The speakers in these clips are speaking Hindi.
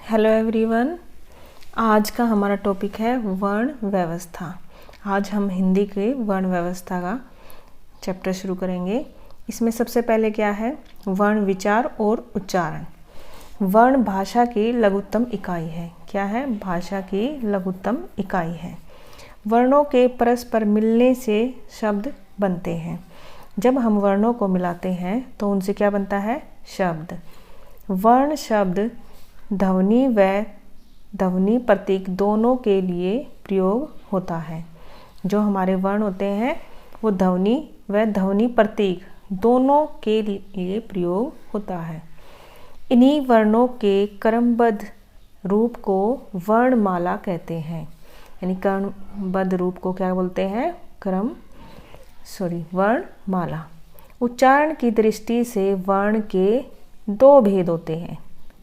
Hello everyone. आज का हमारा टॉपिक है वर्ण व्यवस्था। आज हम हिंदी के वर्ण व्यवस्था का चैप्टर शुरू करेंगे। इसमें सबसे पहले क्या है, वर्ण विचार और उच्चारण। वर्ण भाषा की लघुत्तम इकाई है। क्या है? भाषा की लघुत्तम इकाई है। वर्णों के परस्पर मिलने से शब्द बनते हैं। जब हम वर्णों को मिलाते हैं तो उनसे क्या बनता है? शब्द। वर्ण शब्द ध्वनि व ध्वनि प्रतीक दोनों के लिए प्रयोग होता है। जो हमारे वर्ण होते हैं वो ध्वनि व ध्वनि प्रतीक दोनों के लिए प्रयोग होता है। इन्हीं वर्णों के क्रमबद्ध रूप को वर्णमाला कहते हैं। यानी क्रमबद्ध रूप को क्या बोलते हैं? वर्णमाला। उच्चारण की दृष्टि से वर्ण के दो भेद होते हैं।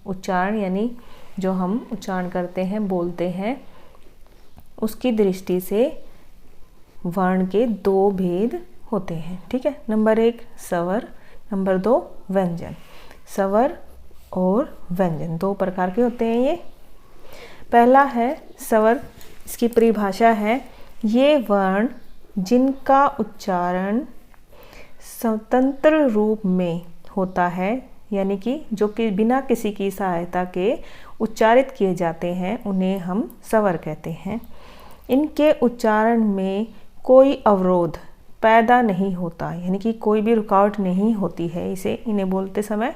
उच्चारण यानी जो हम उच्चारण करते हैं, बोलते हैं, उसकी दृष्टि से वर्ण के दो भेद होते हैं। ठीक है। नंबर 1 स्वर, नंबर 2 व्यंजन। स्वर और व्यंजन दो प्रकार के होते हैं ये। पहला है स्वर। इसकी परिभाषा है, ये वर्ण जिनका उच्चारण स्वतंत्र रूप में होता है, यानी कि जो कि बिना किसी की सहायता के उच्चारित किए जाते हैं, उन्हें हम स्वर कहते हैं। इनके उच्चारण में कोई अवरोध पैदा नहीं होता, यानी कि कोई भी रुकावट नहीं होती है इन्हें बोलते समय।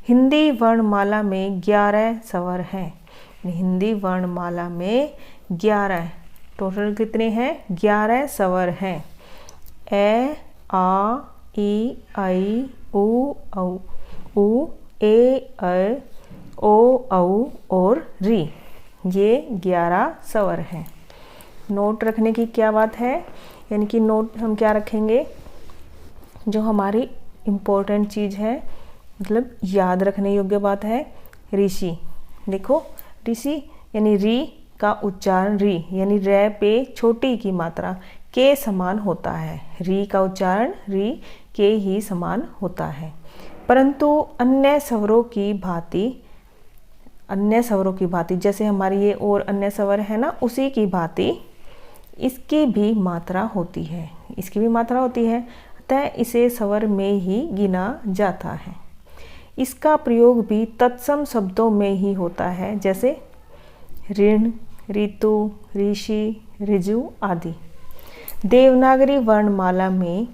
हिंदी वर्णमाला में 11 स्वर हैं। हिंदी वर्णमाला में 11 टोटल कितने हैं? 11 स्वर हैं। ए, आ, ई, आई, उ, औ, उ, ए, ओ, औ और री। ये 11 स्वर हैं। नोट रखने की क्या बात है? यानी कि नोट हम क्या रखेंगे? जो हमारी इम्पोर्टेंट चीज़ है, मतलब याद रखने योग्य बात है, ऋषि। देखो, ऋषि यानी री का उच्चारण री यानी रे पे छोटी की मात्रा के समान होता है। री का उच्चारण री के ही समान होता है। परंतु अन्य स्वरों की भांति जैसे हमारी ये और अन्य स्वर है ना, उसी की भांति इसकी भी मात्रा होती है। अतः इसे स्वर में ही गिना जाता है। इसका प्रयोग भी तत्सम शब्दों में ही होता है, जैसे ऋण, ऋतु, ऋषि, ऋजु आदि। देवनागरी वर्णमाला में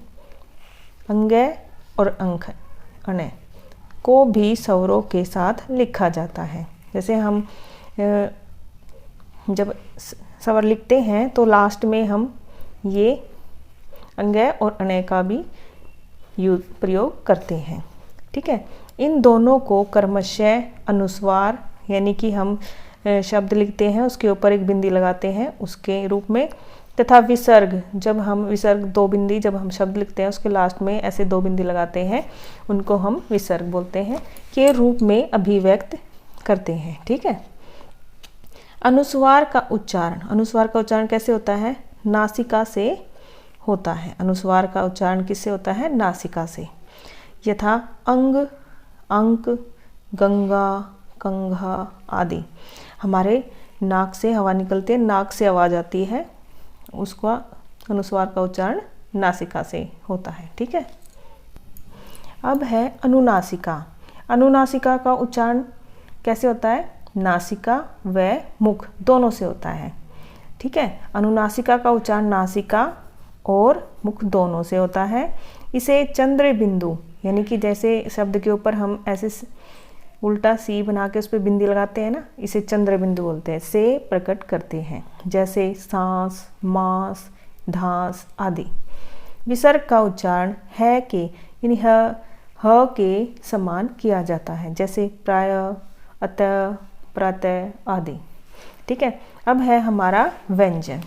अंगय और अणय को भी स्वरों के साथ लिखा जाता है। जैसे हम जब स्वर लिखते हैं तो लास्ट में हम ये अंगय और अणय का भी प्रयोग करते हैं। ठीक है। इन दोनों को क्रमशः अनुस्वार, यानी कि हम शब्द लिखते हैं उसके ऊपर एक बिंदी लगाते हैं उसके रूप में, तथा विसर्ग, जब हम विसर्ग दो बिंदी जब हम शब्द लिखते हैं उसके लास्ट में ऐसे दो बिंदी लगाते हैं, उनको हम विसर्ग बोलते हैं, के रूप में अभिव्यक्त करते हैं। ठीक है। अनुस्वार का उच्चारण कैसे होता है? नासिका से होता है। अनुस्वार का उच्चारण किससे होता है? नासिका से। यथा अंग, अंक, गंगा, कंघा आदि। हमारे नाक से हवा निकलती है, नाक से आवाज़ आती है, उसका अनुस्वार का उच्चारण नासिका से होता है। ठीक है। अब है अनुनासिका। अनुनासिका का उच्चारण कैसे होता है? नासिका व मुख दोनों से होता है। ठीक है। अनुनासिका का उच्चारण नासिका और मुख दोनों से होता है। इसे चंद्र बिंदु, यानी कि जैसे शब्द के ऊपर हम ऐसे उल्टा सी बना के उस पर बिंदी लगाते हैं ना, इसे चंद्र बिंदु बोलते हैं, से प्रकट करते हैं, जैसे सांस, मांस, धास आदि। विसर्ग का उच्चारण है के यानी ह के समान किया जाता है, जैसे प्राय, अतः, प्रातः आदि। ठीक है। अब है हमारा व्यंजन।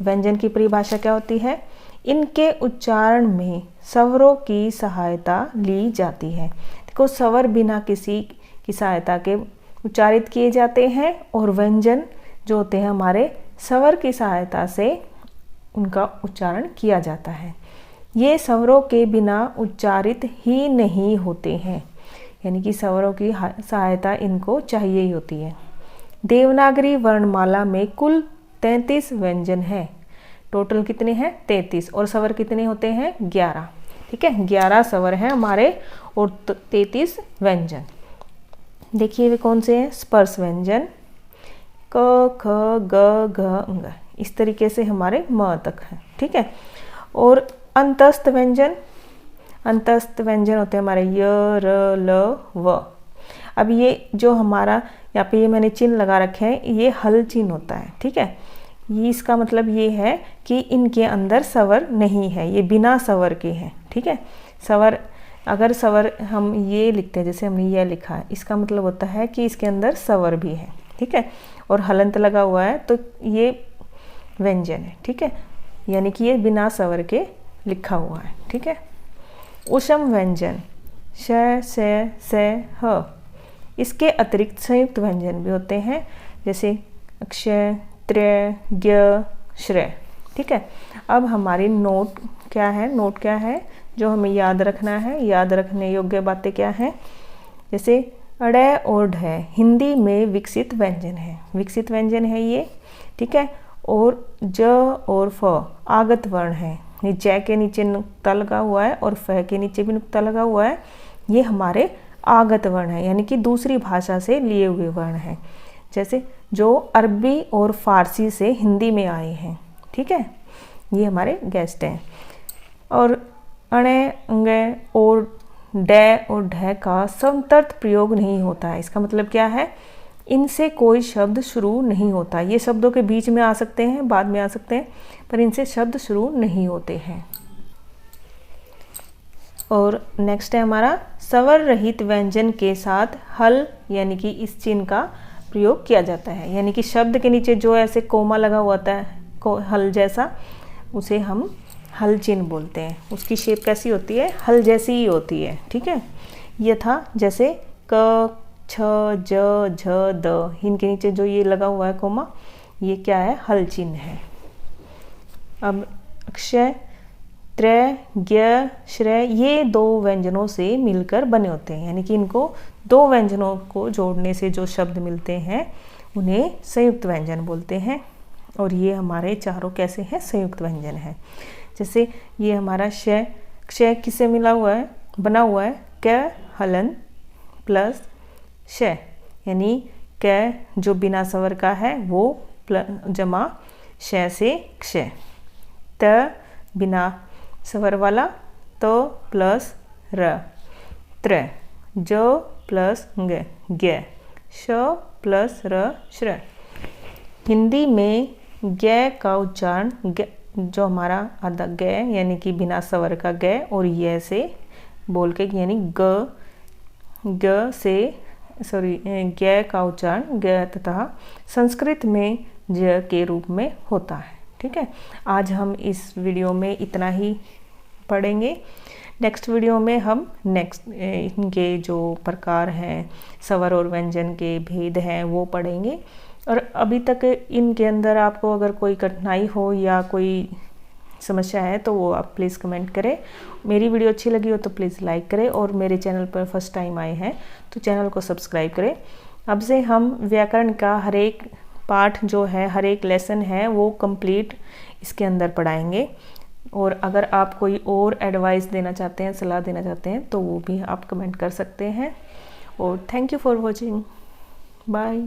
व्यंजन की परिभाषा क्या होती है? इनके उच्चारण में स्वरों की सहायता ली जाती है। देखो, स्वर बिना किसी की सहायता के उच्चारित किए जाते हैं और व्यंजन जो होते हैं हमारे स्वर की सहायता से उनका उच्चारण किया जाता है। ये स्वरों के बिना उच्चारित ही नहीं होते हैं, यानी कि स्वरों की सहायता इनको चाहिए ही होती है। देवनागरी वर्णमाला में कुल 33 व्यंजन हैं। टोटल कितने हैं? 33। और स्वर कितने होते हैं? 11। ठीक है, 11 स्वर हैं हमारे और 33 व्यंजन। देखिए वे कौन से हैं? स्पर्श व्यंजन क ख ग घ ng, इस तरीके से हमारे म तक है। ठीक है, और अंतस्थ व्यंजन, अंतस्थ व्यंजन होते हैं हमारे य र ल व। अब ये जो हमारा यहाँ पे ये मैंने चिन्ह लगा रखे हैं, ये हल चिन्ह होता है। ठीक है, ये इसका मतलब ये है कि इनके अंदर स्वर नहीं है, ये बिना स्वर के हैं। ठीक है, स्वर अगर स्वर हम ये लिखते हैं, जैसे हमने ये लिखा है, इसका मतलब होता है कि इसके अंदर स्वर भी है। ठीक है, और हलंत लगा हुआ है तो ये व्यंजन है। ठीक है, यानी कि ये बिना स्वर के लिखा हुआ है। ठीक है, उषम व्यंजन श से ह। इसके अतिरिक्त संयुक्त व्यंजन भी होते हैं, जैसे अक्षय त्रय ज्ञ श्रेय। ठीक है, अब हमारी नोट क्या है? नोट क्या है जो हमें याद रखना है? याद रखने योग्य बातें क्या हैं? जैसे अड़ और ढ हिंदी में विकसित व्यंजन है, विकसित व्यंजन है ये। ठीक है, और ज और फ आगत वर्ण है। जय के नीचे नुक्ता लगा हुआ है और फ के नीचे भी नुक्ता लगा हुआ है, ये हमारे आगत वर्ण है, यानी कि दूसरी भाषा से लिए हुए वर्ण हैं, जैसे जो अरबी और फारसी से हिंदी में आए हैं। ठीक है, ये हमारे गेस्ट हैं। और अणे अंगे और डे और ढ का समतर्थ प्रयोग नहीं होता है। इसका मतलब क्या है? इनसे कोई शब्द शुरू नहीं होता। ये शब्दों के बीच में आ सकते हैं, बाद में आ सकते हैं, पर इनसे शब्द शुरू नहीं होते हैं। और नेक्स्ट है हमारा स्वर रहित व्यंजन के साथ हल, यानी कि इस चिन्ह का प्रयोग किया जाता है। यानी कि शब्द के नीचे जो ऐसे कोमा लगा हुआ होता है हल जैसा, उसे हम हल चिन्ह बोलते हैं। उसकी शेप कैसी होती है? हल जैसी ही होती है। ठीक है, यथा जैसे क छ ज झ द, इनके नीचे जो ये लगा हुआ है कोमा, ये क्या है? हल चिन्ह है। अब अक्षय त्रय ज्ञ श्रेय ये दो व्यंजनों से मिलकर बने होते हैं, यानी कि इनको दो व्यंजनों को जोड़ने से जो शब्द मिलते हैं उन्हें संयुक्त व्यंजन बोलते हैं। और ये हमारे चारों कैसे हैं? संयुक्त व्यंजन है। जैसे ये हमारा क्षय, क्षय किससे मिला हुआ है? बना हुआ है क हलन प्लस श, यानी क जो बिना स्वर का है वो जमा श से क्षय, त बिना स्वर वाला तो प्लस र, त्र जो प्लस ग ज्ञ, श प्लस र श्र। हिंदी में ज्ञ का उच्चारण जो हमारा आधा ग यानी कि बिना स्वर का ग और य से बोल के, यानी ग से ज्ञ का उच्चारण ग तथा संस्कृत में ज के रूप में होता है। ठीक है, आज हम इस वीडियो में इतना ही पढ़ेंगे। नेक्स्ट वीडियो में हम इनके जो प्रकार हैं, स्वर और व्यंजन के भेद हैं, वो पढ़ेंगे। और अभी तक इनके अंदर आपको अगर कोई कठिनाई हो या कोई समस्या है तो वो आप प्लीज़ कमेंट करें। मेरी वीडियो अच्छी लगी हो तो प्लीज़ लाइक करें, और मेरे चैनल पर फर्स्ट टाइम आए हैं तो चैनल को सब्सक्राइब करें। अब से हम व्याकरण का हर एक पाठ जो है, हर एक लेसन है, वो कंप्लीट इसके अंदर पढ़ाएंगे। और अगर आप कोई और एडवाइस देना चाहते हैं, सलाह देना चाहते हैं, तो वो भी आप कमेंट कर सकते हैं। और thank you for watching, bye.